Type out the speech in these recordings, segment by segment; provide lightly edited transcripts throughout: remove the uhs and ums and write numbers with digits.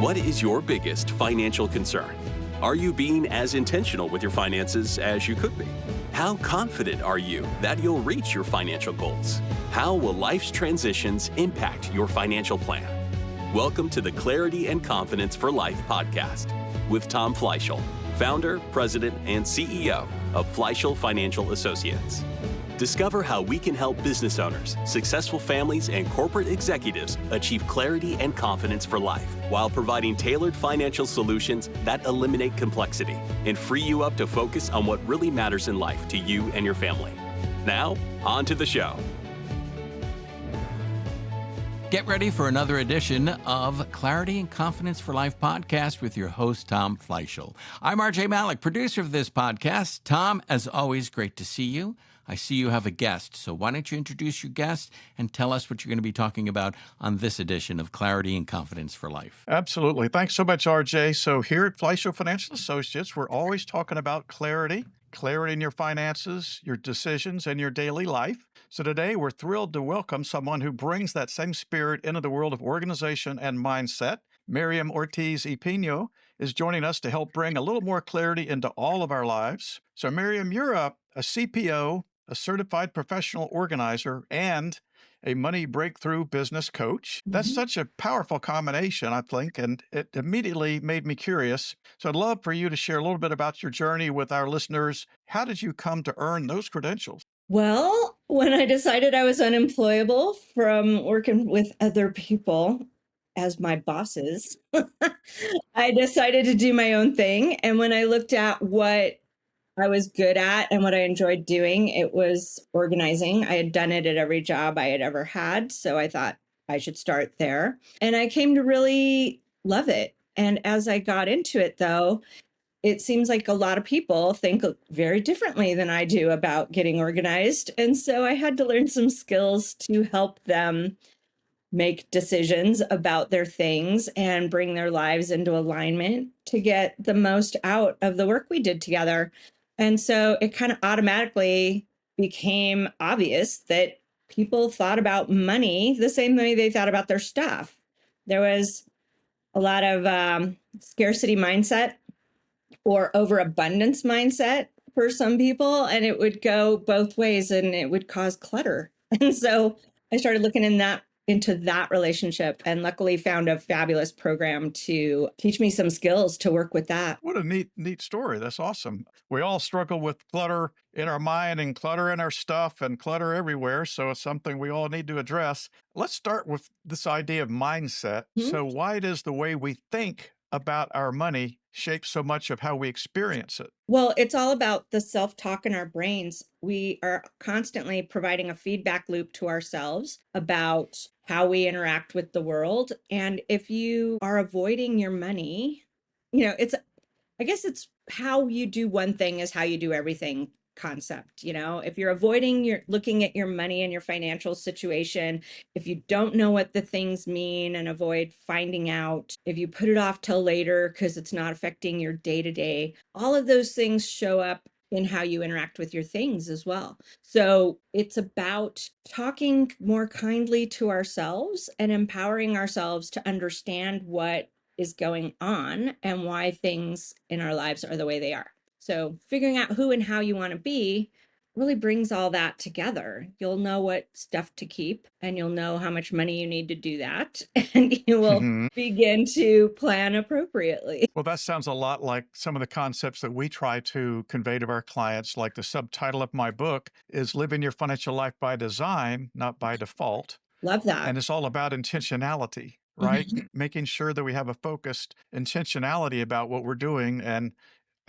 What is your biggest financial concern? Are you being as intentional with your finances as you could be? How confident are you that you'll reach your financial goals? How will life's transitions impact your financial plan? Welcome to the Clarity and Confidence for Life podcast with Tom Fleishel, founder, president, and CEO of Fleishel Financial Associates. Discover how we can help business owners, successful families, and corporate executives achieve clarity and confidence for life while providing tailored financial solutions that eliminate complexity and free you up to focus on what really matters in life to you and your family. Now, on to the show. Get ready for another edition of Clarity and Confidence for Life podcast with your host, Tom Fleishel. I'm RJ Malik, producer of this podcast. Tom, as always, great to see you. I see you have a guest, so why don't you introduce your guest and tell us what you're going to be talking about on this edition of Clarity and Confidence for Life. Absolutely. Thanks so much, RJ. So here at Fleishel Financial Associates, we're always talking about clarity in your finances, your decisions, and your daily life. So today, we're thrilled to welcome someone who brings that same spirit into the world of organization and mindset. Miriam Ortiz y Pino is joining us to help bring a little more clarity into all of our lives. So Miriam, you're a CPO, a certified professional organizer, and a money breakthrough business coach. That's such a powerful combination, I think, and it immediately made me curious. So I'd love for you to share a little bit about your journey with our listeners. How did you come to earn those credentials? Well, when I decided I was unemployable from working with other people as my bosses, I decided to do my own thing. And when I looked at what I was good at and what I enjoyed doing, it was organizing. I had done it at every job I had ever had. So I thought I should start there. And I came to really love it. And as I got into it, though, it seems like a lot of people think very differently than I do about getting organized. And so I had to learn some skills to help them make decisions about their things and bring their lives into alignment to get the most out of the work we did together. And so it kind of automatically became obvious that people thought about money the same way they thought about their stuff. There was a lot of scarcity mindset or overabundance mindset for some people, and it would go both ways and it would cause clutter. And so I started looking into that relationship and luckily found a fabulous program to teach me some skills to work with that. What a neat story. That's awesome. We all struggle with clutter in our mind and clutter in our stuff and clutter everywhere. So it's something we all need to address. Let's start with this idea of mindset. So why does the way we think about our money shape so much of how we experience it? Well, it's all about the self-talk in our brains. We are constantly providing a feedback loop to ourselves about how we interact with the world. And if you are avoiding your money, I guess it's how you do one thing is how you do everything concept. If you're looking at your money and your financial situation, if you don't know what the things mean and avoid finding out, if you put it off till later because it's not affecting your day-to-day, all of those things show up in how you interact with your things as well. So it's about talking more kindly to ourselves and empowering ourselves to understand what is going on and why things in our lives are the way they are. So figuring out who and how you want to be really brings all that together. You'll know what stuff to keep and you'll know how much money you need to do that. And you will begin to plan appropriately. Well, that sounds a lot like some of the concepts that we try to convey to our clients. Like the subtitle of my book is Living Your Financial Life by Design, Not by Default. Love that. And it's all about intentionality, right? Making sure that we have a focused intentionality about what we're doing. And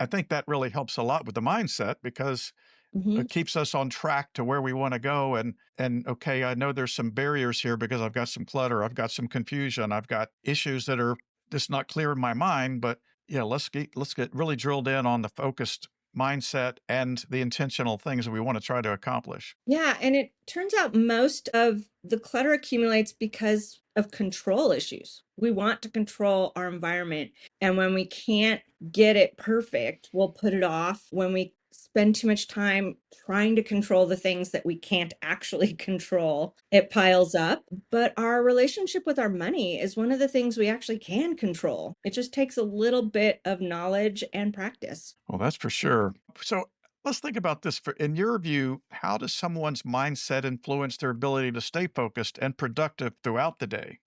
I think that really helps a lot with the mindset because it keeps us on track to where we want to go. And okay, I know there's some barriers here because I've got some clutter, I've got some confusion, I've got issues that are just not clear in my mind. But yeah, let's get really drilled in on the focused mindset and the intentional things that we want to try to accomplish. Yeah, and it turns out most of the clutter accumulates because of control issues. We want to control our environment. And when we can't get it perfect, we'll put it off. When we spend too much time trying to control the things that we can't actually control, it piles up. But our relationship with our money is one of the things we actually can control. It just takes a little bit of knowledge and practice. Well, that's for sure. So let's think about this. In your view, how does someone's mindset influence their ability to stay focused and productive throughout the day?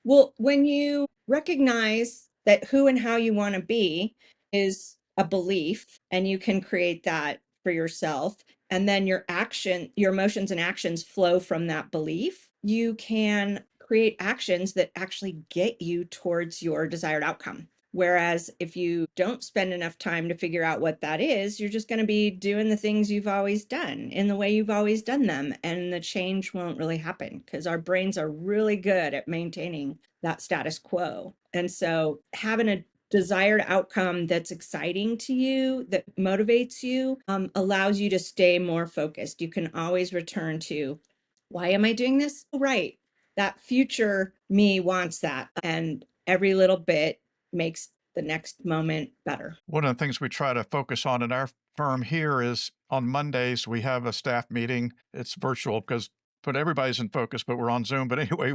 Well, when you recognize that who and how you want to be is a belief, and you can create that for yourself, and then your emotions and actions flow from that belief, you can create actions that actually get you towards your desired outcome. Whereas if you don't spend enough time to figure out what that is, you're just going to be doing the things you've always done in the way you've always done them. And the change won't really happen because our brains are really good at maintaining that status quo. And so having a desired outcome that's exciting to you, that motivates you, allows you to stay more focused. You can always return to, why am I doing this? Right. That future me wants that. And every little bit makes the next moment better. One of the things we try to focus on in our firm here is on Mondays, we have a staff meeting. It's virtual but everybody's in focus, but we're on Zoom. But anyway,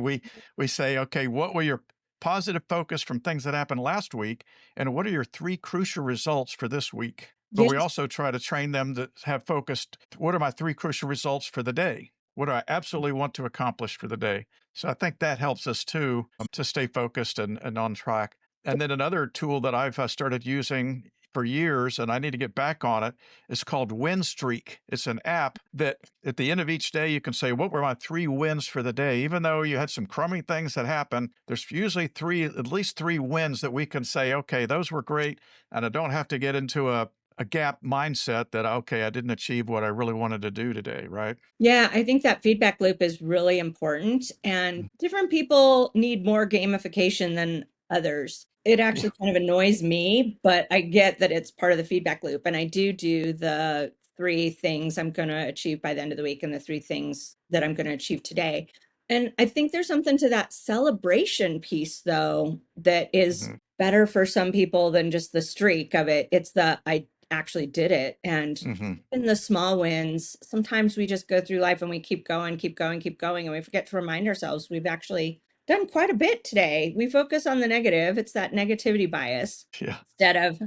we say, okay, what were your positive focus from things that happened last week? And what are your 3 crucial results for this week? But we Yes. also try to train them to have focused. What are my 3 crucial results for the day? What do I absolutely want to accomplish for the day? So I think that helps us too to stay focused and on track. And then another tool that I've started using for years, and I need to get back on it, is called Win Streak. It's an app that at the end of each day, you can say, what were my 3 wins for the day? Even though you had some crummy things that happen, there's usually at least 3 wins that we can say, okay, those were great. And I don't have to get into a gap mindset that, okay, I didn't achieve what I really wanted to do today, right? Yeah, I think that feedback loop is really important, and different people need more gamification than others. It Yeah. actually kind of annoys me, but I get that it's part of the feedback loop. And I do the 3 things I'm going to achieve by the end of the week and the 3 things that I'm going to achieve today. And I think there's something to that celebration piece, though, that is Mhm. better for some people than just the streak of it. It's the I actually did it. And Mhm. in the small wins, sometimes we just go through life and we keep going, keep going, keep going, and we forget to remind ourselves we've actually done quite a bit today. We focus on the negative. It's that negativity bias Yeah. instead of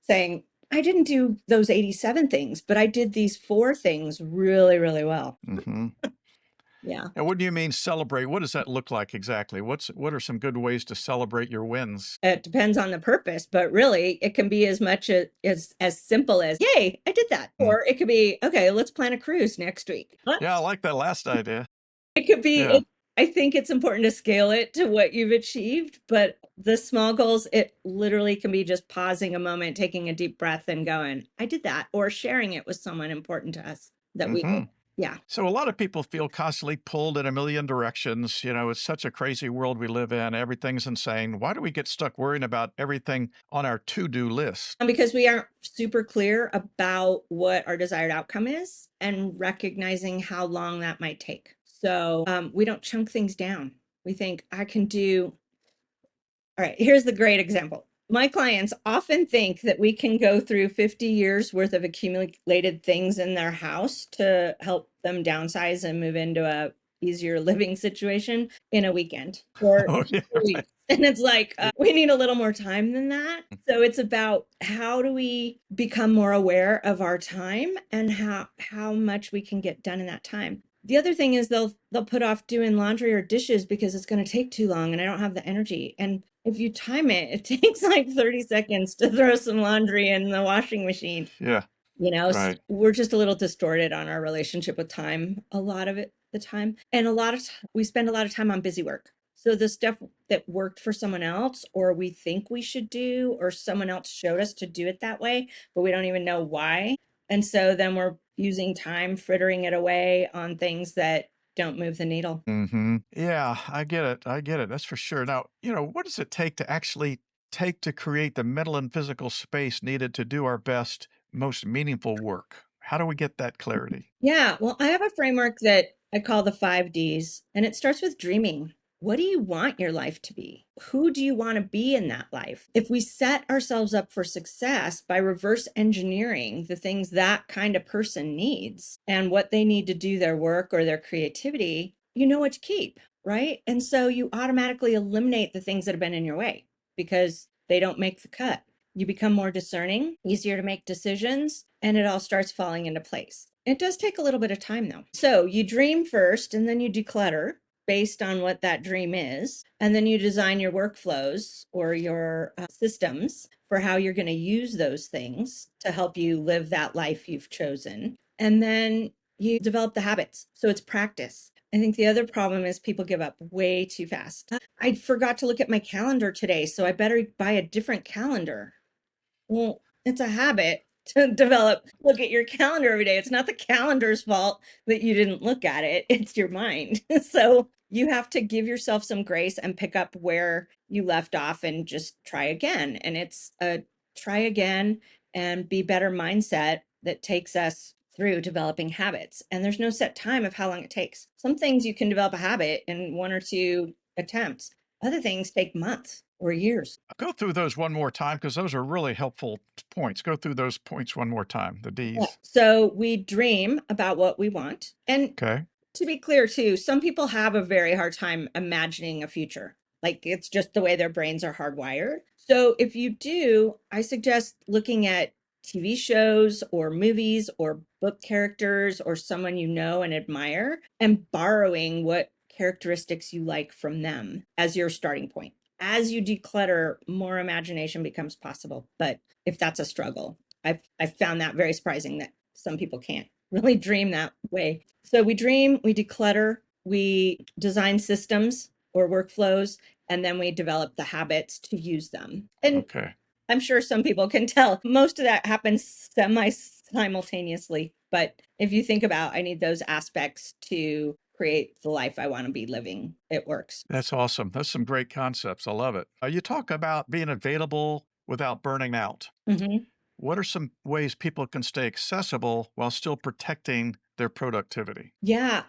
saying, I didn't do those 87 things, but I did these 4 things really, really well. hmm Yeah. And what do you mean celebrate? What does that look like exactly? What are some good ways to celebrate your wins? It depends on the purpose, but really it can be as much as simple as, yay, I did that. Mm. Or it could be, okay, let's plan a cruise next week. Yeah, I like that last idea. It could be Yeah. I think it's important to scale it to what you've achieved, but the small goals, it literally can be just pausing a moment, taking a deep breath and going, I did that, or sharing it with someone important to us that we hmm yeah. So a lot of people feel constantly pulled in a million directions. It's such a crazy world we live in. Everything's insane. Why do we get stuck worrying about everything on our to-do list? Because we aren't super clear about what our desired outcome is and recognizing how long that might take. So we don't chunk things down. We think I can do. All right, here's the great example. My clients often think that we can go through 50 years worth of accumulated things in their house to help them downsize and move into a easier living situation in a weekend or Oh, yeah, 2 right. weeks. And it's like, we need a little more time than that. So it's about how do we become more aware of our time and how much we can get done in that time. The other thing is they'll put off doing laundry or dishes because it's going to take too long and I don't have the energy. And if you time it, it takes like 30 seconds to throw some laundry in the washing machine. Yeah, So right. we're just a little distorted on our relationship with time, a lot of it, the time. And we spend a lot of time on busy work. So the stuff that worked for someone else, or we think we should do, or someone else showed us to do it that way, but we don't even know why. And so then we're using time frittering it away on things that don't move the needle. Yeah, I get it. I get it. That's for sure. Now, what does it take to actually create the mental and physical space needed to do our best, most meaningful work? How do we get that clarity? Yeah, well, I have a framework that I call the 5 Ds, and it starts with dreaming. what do you want your life to be? Who do you want to be in that life? If we set ourselves up for success by reverse engineering the things that kind of person needs and what they need to do their work or their creativity, you know what to keep, right? And so you automatically eliminate the things that have been in your way because they don't make the cut. You become more discerning, easier to make decisions, and it all starts falling into place. It does take a little bit of time though. So you dream first and then you declutter based on what that dream is. And then you design your workflows or your systems for how you're going to use those things to help you live that life you've chosen. And then you develop the habits. So it's practice. I think the other problem is people give up way too fast. I forgot to look at my calendar today, so I better buy a different calendar. Well, it's a habit to develop. Look at your calendar every day. It's not the calendar's fault that you didn't look at it, it's your mind. So you have to give yourself some grace and pick up where you left off and just try again. And it's a try again and be better mindset that takes us through developing habits. And there's no set time of how long it takes. Some things you can develop a habit in 1 or 2 attempts. Other things take months or years. Go through those one more time because those are really helpful points. Go through those points one more time, the Yeah. D's. So we dream about what we want. And Okay. to be clear, too, some people have a very hard time imagining a future. Like it's just the way their brains are hardwired. So if you do, I suggest looking at TV shows or movies or book characters or someone you know and admire and borrowing what characteristics you like from them as your starting point. As you declutter, more imagination becomes possible. But if that's a struggle, I've found that very surprising that some people can't really dream that way. So we dream, we declutter, we design systems or workflows, and then we develop the habits to use them. And Okay. I'm sure some people can tell most of that happens semi simultaneously. But if you think about, I need those aspects to create the life I want to be living, it works. That's awesome. That's some great concepts. I love it. You talk about being available without burning out. Mhm. What are some ways people can stay accessible while still protecting their productivity? Yeah.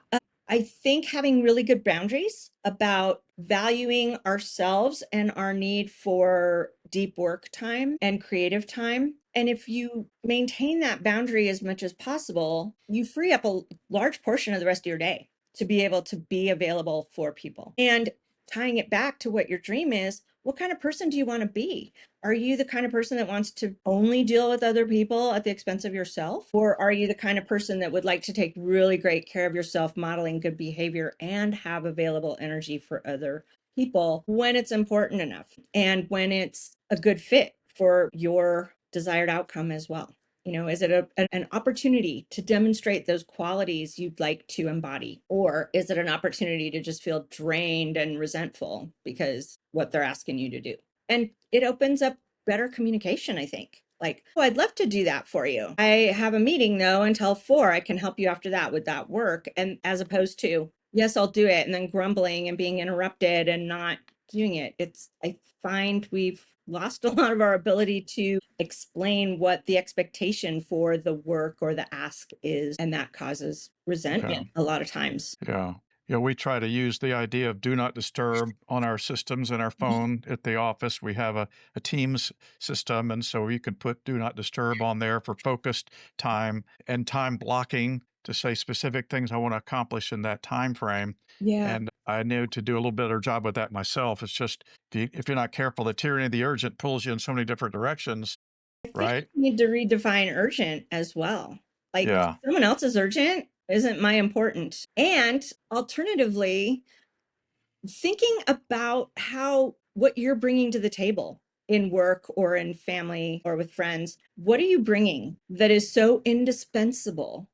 I think having really good boundaries about valuing ourselves and our need for deep work time and creative time. And if you maintain that boundary as much as possible, you free up a large portion of the rest of your day to be able to be available for people. And tying it back to what your dream is, what kind of person do you want to be? Are you the kind of person that wants to only deal with other people at the expense of yourself? Or are you the kind of person that would like to take really great care of yourself, modeling good behavior, and have available energy for other people when it's important enough and when it's a good fit for your desired outcome as well? You know, is it an opportunity to demonstrate those qualities you'd like to embody? Or is it an opportunity to just feel drained and resentful because what they're asking you to do? And it opens up better communication, I think. Like, oh, I'd love to do that for you. I have a meeting though until 4. I can help you after that with that work. And as opposed to, yes, I'll do it. And then grumbling and being interrupted and not doing it. I find we've lost a lot of our ability to explain what the expectation for the work or the ask is. And that causes resentment a lot of times. Yeah. Yeah, we try to use the idea of do not disturb on our systems and our phone at the office. We have a Teams system, and so you can put do not disturb on there for focused time and time blocking to say specific things I want to accomplish in that time frame. Yeah. And I need to do a little better job with that myself. It's just if you're not careful, the tyranny of the urgent pulls you in so many different directions, I think right? we need to redefine urgent as well. Like Yeah. someone else's urgent isn't my important. And alternatively, thinking about how what you're bringing to the table in work or in family or with friends, what are you bringing that is so indispensable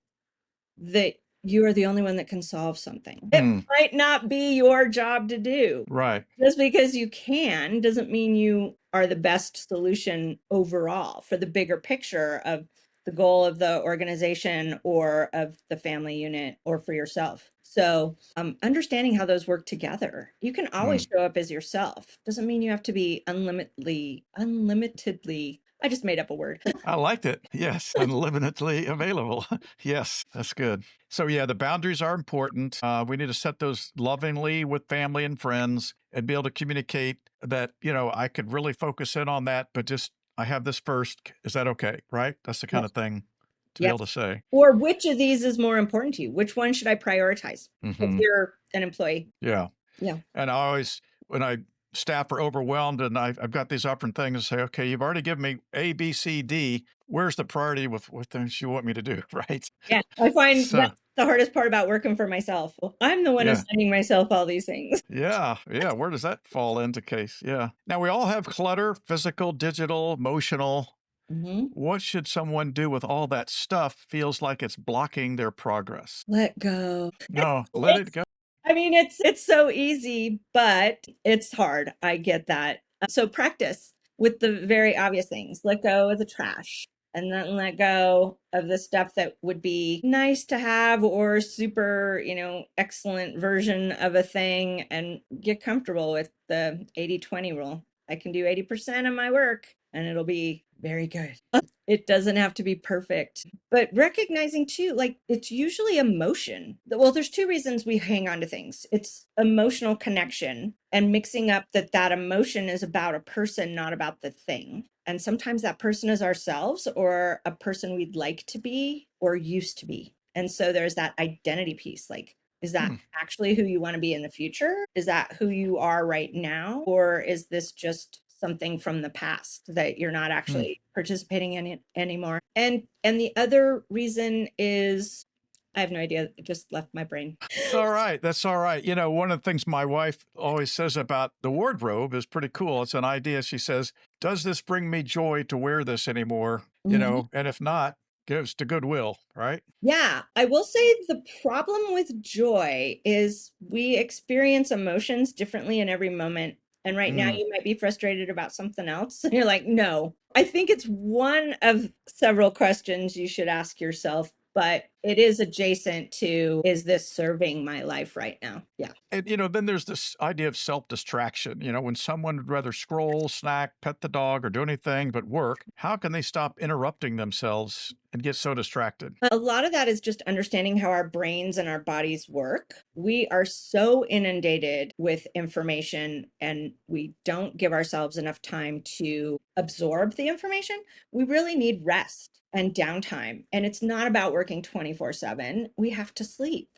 that you are the only one that can solve something? It might not be your job to do. Right. Just because you can doesn't mean you are the best solution overall for the bigger picture of the goal of the organization or of the family unit or for yourself. So understanding how those work together. You can always show up as yourself. Doesn't mean you have to be unlimitedly I just made up a word. I liked it. Yes, unlimitedly available. Yes, that's good. So, yeah, the boundaries are important. We need to set those lovingly with family and friends and be able to communicate that, I could really focus in on that, but just I have this first. Is that okay? Right? That's the kind Yes. of thing to be Yes. able to say. Or which of these is more important to you? Which one should I prioritize if Hmm. you're an employee? Yeah. Yeah. And I always, when staff are overwhelmed and I've got these different things, say, okay, you've already given me A, B, C, D. Where's the priority with what things you want me to do? Right. Yeah. I find So, that's the hardest part about working for myself. Well, I'm the one yeah. assigning myself all these things. Yeah. Yeah. Where does that fall into case? Yeah. Now, we all have clutter, physical, digital, emotional. Mhm. What should someone do with all that stuff feels like it's blocking their progress? Let go. No, let it go. I mean, it's so easy, but it's hard. I get that. So practice with the very obvious things. Let go of the trash and then let go of the stuff that would be nice to have or super, excellent version of a thing and get comfortable with the 80/20 rule. I can do 80% of my work and it'll be very good. It doesn't have to be perfect, but recognizing too, like it's usually emotion. Well, there's two reasons we hang on to things. It's emotional connection and mixing up that emotion is about a person, not about the thing. And sometimes that person is ourselves or a person we'd like to be or used to be. And so there's that identity piece. Like, is that Hmm. actually who you want to be in the future? Is that who you are right now? Or is this just something from the past that you're not Hmm. actually participating in it anymore? And the other reason is I have no idea. It just left my brain. It's all right. That's all right. One of the things my wife always says about the wardrobe is pretty cool. It's an idea. She says, does this bring me joy to wear this anymore? Mhm. And if not, gives to Goodwill, right? Yeah, I will say the problem with joy is we experience emotions differently in every moment. And right now Mm. you might be frustrated about something else. And you're like, no. I think it's one of several questions you should ask yourself, but it is adjacent to, is this serving my life right now? Yeah. And, then there's this idea of self distraction. When someone would rather scroll, snack, pet the dog, or do anything but work, how can they stop interrupting themselves and get so distracted? A lot of that is just understanding how our brains and our bodies work. We are so inundated with information and we don't give ourselves enough time to absorb the information. We really need rest and downtime. And it's not about working 24/7. We have to sleep.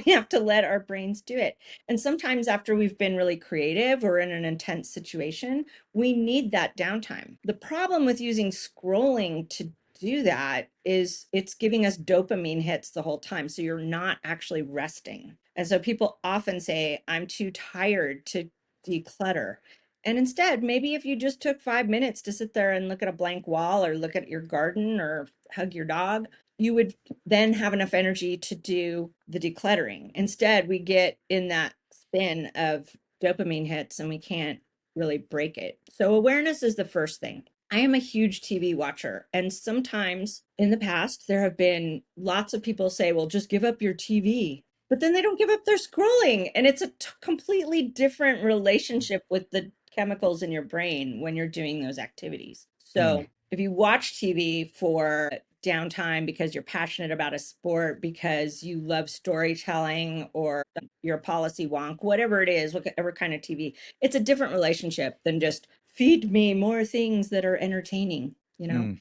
We have to let our brains do it. And sometimes after we've been really creative or in an intense situation, we need that downtime. The problem with using scrolling to do that is it's giving us dopamine hits the whole time. So you're not actually resting. And so people often say, I'm too tired to declutter. And instead, maybe if you just took 5 minutes to sit there and look at a blank wall or look at your garden or hug your dog, you would then have enough energy to do the decluttering. Instead, we get in that spin of dopamine hits and we can't really break it. So awareness is the first thing. I am a huge TV watcher. And sometimes in the past, there have been lots of people say, well, just give up your TV. But then they don't give up their scrolling. And it's a completely different relationship with the chemicals in your brain when you're doing those activities. So if you watch TV for downtime because you're passionate about a sport, because you love storytelling, or you're a policy wonk, whatever it is, whatever kind of TV, it's a different relationship than just feed me more things that are entertaining.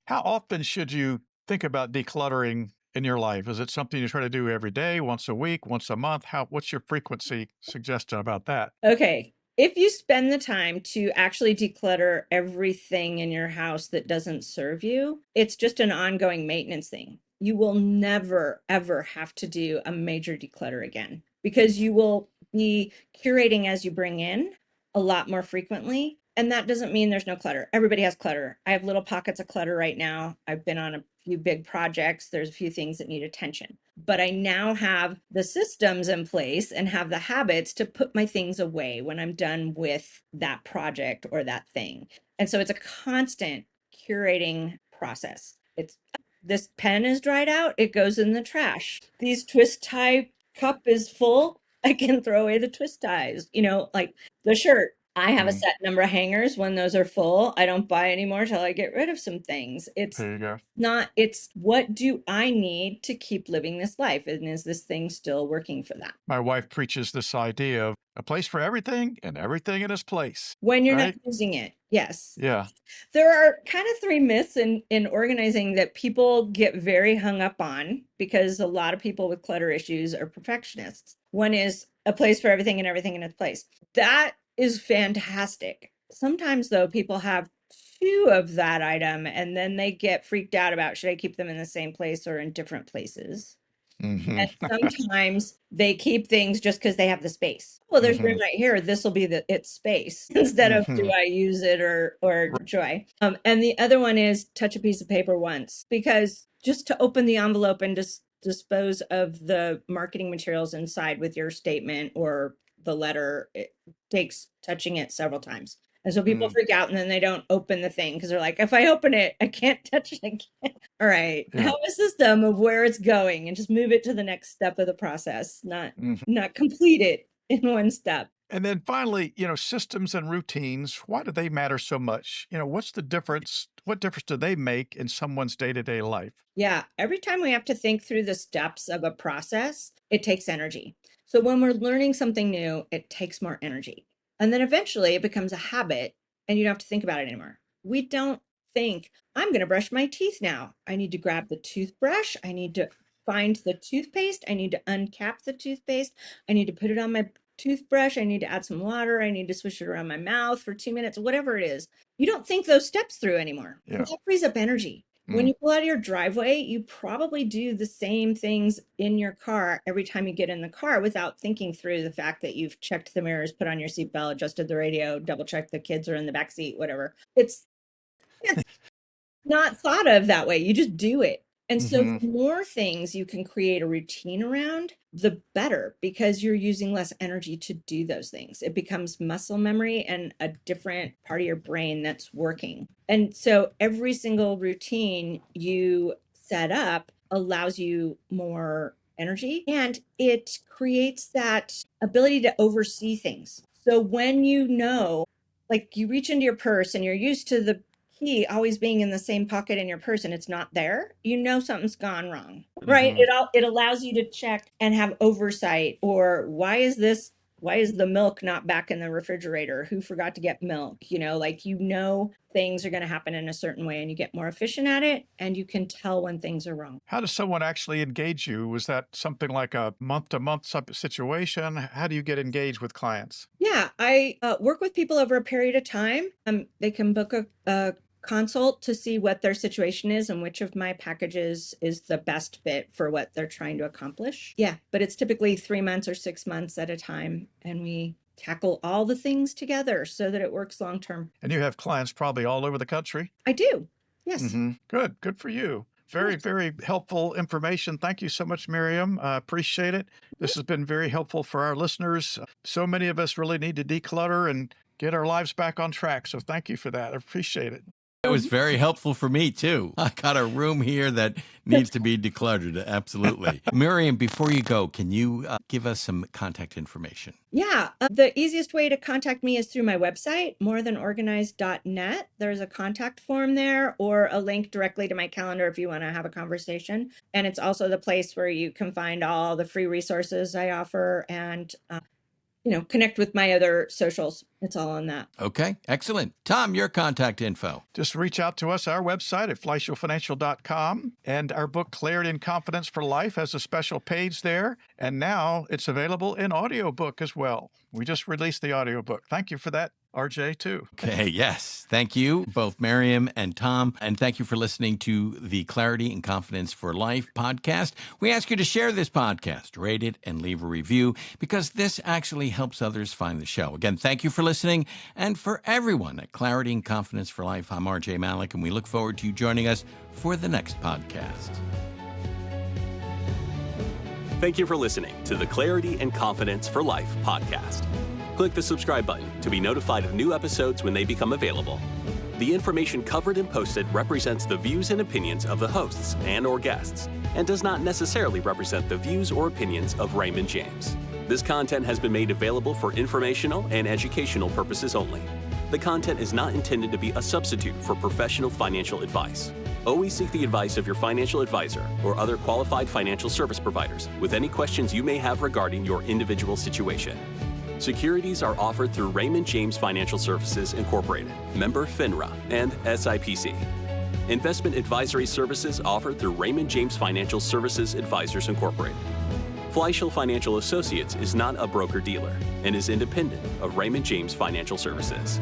How often should you think about decluttering in your life? Is it something you try to do every day, once a week, once a month? What's your frequency suggestion about that? Okay. If you spend the time to actually declutter everything in your house that doesn't serve you, it's just an ongoing maintenance thing. You will never, ever have to do a major declutter again because you will be curating as you bring in a lot more frequently. And that doesn't mean there's no clutter. Everybody has clutter. I have little pockets of clutter right now. I've been on a few big projects. There's a few things that need attention, but I now have the systems in place and have the habits to put my things away when I'm done with that project or that thing. And so it's a constant curating process. It's this pen is dried out, it goes in the trash. These twist tie cup is full, I can throw away the twist ties, like the shirt I have a Mm, set number of hangers. When those are full, I don't buy anymore till I get rid of some things. there you go. It's what do I need to keep living this life? And is this thing still working for that? My wife preaches this idea of a place for everything and everything in its place, When you're not right? using it, yes. Yeah. There are kind of three myths in organizing that people get very hung up on because a lot of people with clutter issues are perfectionists. One is a place for everything and everything in its place. That is fantastic. Sometimes, though, people have two of that item and then they get freaked out about should I keep them in the same place or in different places? Hmm. And sometimes they keep things just because they have the space. Well, there's room Hmm. right here. This will be its space instead of do Hmm. I use it or do I? And the other one is touch a piece of paper once, because just to open the envelope and just dispose of the marketing materials inside with your statement or the letter, it takes touching it several times. And so people Mm, freak out and then they don't open the thing because they're like, if I open it, I can't touch it again. All right. yeah. Have a system of where it's going and just move it to the next step of the process, Mhm. not complete it in one step. And then finally, systems and routines, why do they matter so much? What's the difference? What difference do they make in someone's day-to-day life? Yeah, every time we have to think through the steps of a process, it takes energy. So when we're learning something new, it takes more energy. And then eventually it becomes a habit and you don't have to think about it anymore. We don't think, I'm going to brush my teeth now. I need to grab the toothbrush. I need to find the toothpaste. I need to uncap the toothpaste. I need to put it on my toothbrush. I need to add some water. I need to swish it around my mouth for 2 minutes, whatever it is. You don't think those steps through anymore. Yeah. And that frees up energy. When Mm. you pull out of your driveway, you probably do the same things in your car every time you get in the car without thinking through the fact that you've checked the mirrors, put on your seatbelt, adjusted the radio, double checked the kids are in the back seat, whatever. It's not thought of that way. You just do it. And so Hmm. the more things you can create a routine around, the better, because you're using less energy to do those things. It becomes muscle memory and a different part of your brain that's working. And so every single routine you set up allows you more energy and it creates that ability to oversee things. So when like you reach into your purse and you're used to the key always being in the same pocket in your purse and it's not there, something's gone wrong, right? Mhm. It allows you to check and have oversight. Or why is the milk not back in the refrigerator? Who forgot to get milk? Things are going to happen in a certain way and you get more efficient at it and you can tell when things are wrong. How does someone actually engage you? Was that something like a month-to-month situation? How do you get engaged with clients? Yeah, I work with people over a period of time. They can book a consult to see what their situation is and which of my packages is the best fit for what they're trying to accomplish. Yeah, but it's typically 3 months or 6 months at a time, and we tackle all the things together so that it works long term. And you have clients probably all over the country. I do. Yes. Hmm. Good for you. Very, very helpful information. Thank you so much, Miriam. I appreciate it. This has been very helpful for our listeners. So many of us really need to declutter and get our lives back on track. So thank you for that. I appreciate it. It was very helpful for me, too. I got a room here that needs to be decluttered. Absolutely. Miriam, before you go, can you give us some contact information? Yeah, the easiest way to contact me is through my website, morethanorganized.net. There's a contact form there or a link directly to my calendar if you want to have a conversation. And it's also the place where you can find all the free resources I offer and connect with my other socials. It's all on that. Okay, excellent. Tom, your contact info. Just reach out to us, our website at fleishelfinancial.com. And our book, Clarity and Confidence for Life, has a special page there. And now it's available in audiobook as well. We just released the audiobook. Thank you for that, RJ, too. Okay, yes. Thank you, both Miriam and Tom. And thank you for listening to the Clarity and Confidence for Life podcast. We ask you to share this podcast, rate it, and leave a review because this actually helps others find the show. Again, thank you for listening. And for everyone at Clarity and Confidence for Life, I'm RJ Malik, and we look forward to you joining us for the next podcast. Thank you for listening to the Clarity and Confidence for Life podcast. Click the subscribe button to be notified of new episodes when they become available. The information covered and posted represents the views and opinions of the hosts and/or guests and does not necessarily represent the views or opinions of Raymond James. This content has been made available for informational and educational purposes only. The content is not intended to be a substitute for professional financial advice. Always seek the advice of your financial advisor or other qualified financial service providers with any questions you may have regarding your individual situation. Securities are offered through Raymond James Financial Services Incorporated, member FINRA, and SIPC. Investment advisory services offered through Raymond James Financial Services Advisors Incorporated. Fleishel Financial Associates is not a broker-dealer and is independent of Raymond James Financial Services.